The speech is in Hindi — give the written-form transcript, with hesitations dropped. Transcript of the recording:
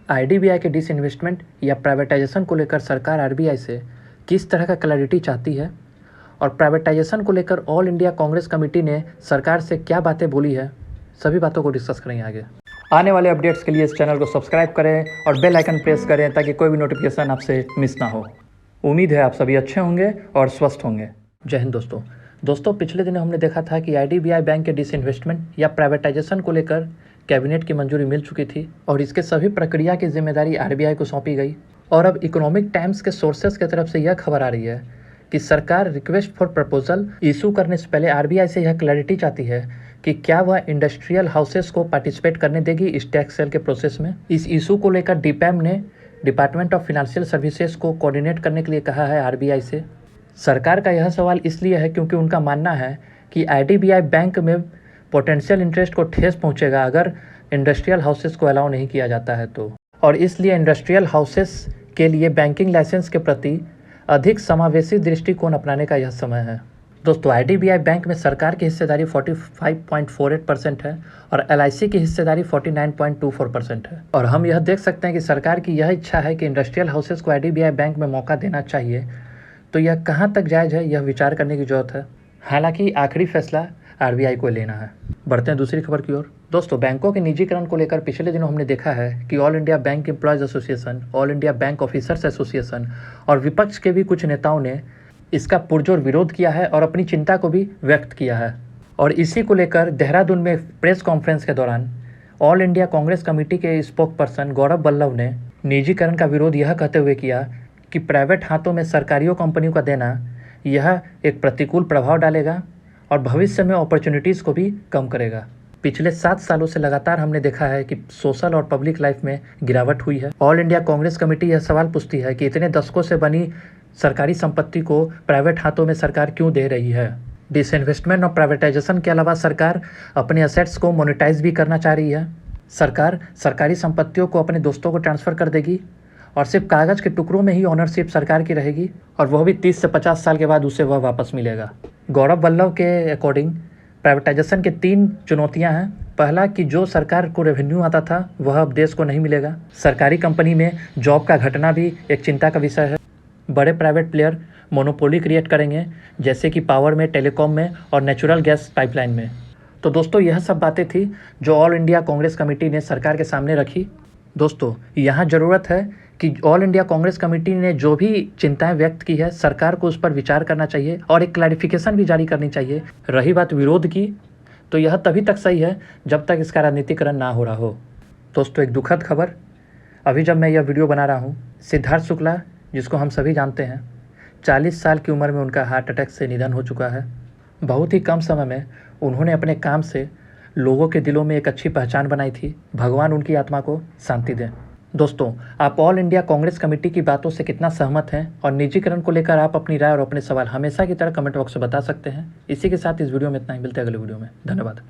आईडीबीआई के डिसइन्वेस्टमेंट या प्राइवेटाइजेशन को लेकर सरकार आरबीआई से किस तरह का क्लैरिटी चाहती है और प्राइवेटाइजेशन को लेकर ऑल इंडिया कांग्रेस कमेटी ने सरकार से क्या बातें बोली है, सभी बातों को डिस्कस करेंगे आगे। आने वाले अपडेट्स के लिए इस चैनल को सब्सक्राइब करें और बेल आइकन प्रेस करें ताकि कोई भी नोटिफिकेशन आपसे मिस ना हो। उम्मीद है आप सभी अच्छे होंगे और स्वस्थ होंगे। जय हिंद दोस्तों, पिछले दिनों हमने देखा था कि आईडीबीआई बैंक के डिसइन्वेस्टमेंट या प्राइवेटाइजेशन को लेकर कैबिनेट की मंजूरी मिल चुकी थी और इसके सभी प्रक्रिया की जिम्मेदारी आरबीआई को सौंपी गई। और अब इकोनॉमिक टाइम्स के सोर्सेस की तरफ से यह खबर आ रही है कि सरकार रिक्वेस्ट फॉर प्रपोजल इशू करने से पहले आरबीआई से यह क्लैरिटी चाहती है कि क्या वह इंडस्ट्रियल हाउसेस को पार्टिसिपेट करने देगी इस टैक्स सेल के प्रोसेस में। इस इशू को लेकर डीपैम ने डिपार्टमेंट ऑफ फाइनेंशियल सर्विसेज को कोऑर्डिनेट करने के लिए कहा है आरबीआई से। सरकार का यह सवाल इसलिए है क्योंकि उनका मानना है कि आईडीबीआई बैंक में पोटेंशियल इंटरेस्ट को ठेस पहुंचेगा अगर इंडस्ट्रियल हाउसेस को अलाउ नहीं किया जाता है तो, और इसलिए इंडस्ट्रियल हाउसेस के लिए बैंकिंग लाइसेंस के प्रति अधिक समावेशी दृष्टिकोण अपनाने का यह समय है। दोस्तों, आईडीबीआई बैंक में सरकार की हिस्सेदारी 45.48% है और एलआईसी की हिस्सेदारी 49.24% है। और हम यह देख सकते हैं कि सरकार की यह इच्छा है कि इंडस्ट्रियल हाउसेस को आईडीबीआई बैंक में मौका देना चाहिए। तो यह कहाँ तक जायज़ है, यह विचार करने की जरूरत है। हालांकि आखिरी फैसला आरबीआई को लेना है। बढ़ते हैं दूसरी खबर की ओर। दोस्तों, बैंकों के निजीकरण को लेकर पिछले दिनों हमने देखा है कि all India bank employees association, all India bank officers association और विपक्ष के भी कुछ नेताओं ने इसका पुरजोर विरोध किया है और अपनी चिंता को भी व्यक्त किया है। और इसी को लेकर देहरादून में प्रेस कॉन्फ्रेंस के दौरान ऑल इंडिया कांग्रेस कमेटी के स्पोक पर्सन गौरव बल्लभ ने निजीकरण का विरोध यह कहते हुए किया कि प्राइवेट हाथों में सरकारियों कंपनियों का देना यह एक प्रतिकूल प्रभाव डालेगा और भविष्य में अपॉर्चुनिटीज़ को भी कम करेगा। पिछले 7 सालों से लगातार हमने देखा है कि सोशल और पब्लिक लाइफ में गिरावट हुई है। ऑल इंडिया कांग्रेस कमेटी यह सवाल पूछती है कि इतने दशकों से बनी सरकारी संपत्ति को प्राइवेट हाथों में सरकार क्यों दे रही है। डिसइन्वेस्टमेंट और प्राइवेटाइजेशन के अलावा सरकार अपने एसेट्स को मोनेटाइज भी करना चाह रही है। सरकार सरकारी संपत्तियों को अपने दोस्तों को ट्रांसफ़र कर देगी और सिर्फ कागज़ के टुकड़ों में ही ऑनरशिप सरकार की रहेगी और वह भी 30 से 50 साल के बाद उसे वह वापस मिलेगा। गौरव बल्लभ के अकॉर्डिंग प्राइवेटाइजेशन के 3 चुनौतियां हैं। पहला कि जो सरकार को रेवेन्यू आता था वह अब देश को नहीं मिलेगा। सरकारी कंपनी में जॉब का घटना भी एक चिंता का विषय है। बड़े प्राइवेट प्लेयर मोनोपोली क्रिएट करेंगे, जैसे कि पावर में, टेलीकॉम में और नेचुरल गैस पाइपलाइन में। तो दोस्तों, यह सब बातें थी जो ऑल इंडिया कांग्रेस कमेटी ने सरकार के सामने रखी। दोस्तों, यहाँ ज़रूरत है कि ऑल इंडिया कांग्रेस कमेटी ने जो भी चिंताएं व्यक्त की है, सरकार को उस पर विचार करना चाहिए और एक क्लैरिफिकेशन भी जारी करनी चाहिए। रही बात विरोध की, तो यह तभी तक सही है जब तक इसका राजनीतिकरण ना हो रहा हो। दोस्तों, एक दुखद खबर, अभी जब मैं यह वीडियो बना रहा हूँ, सिद्धार्थ शुक्ला, जिसको हम सभी जानते हैं, 40 साल की उम्र में उनका हार्ट अटैक से निधन हो चुका है। बहुत ही कम समय में उन्होंने अपने काम से लोगों के दिलों में एक अच्छी पहचान बनाई थी। भगवान उनकी आत्मा को शांति दें। दोस्तों, आप ऑल इंडिया कांग्रेस कमेटी की बातों से कितना सहमत हैं और निजीकरण को लेकर आप अपनी राय और अपने सवाल हमेशा की तरह कमेंट बॉक्स में बता सकते हैं। इसी के साथ इस वीडियो में इतना ही। मिलते हैं अगले वीडियो में। धन्यवाद।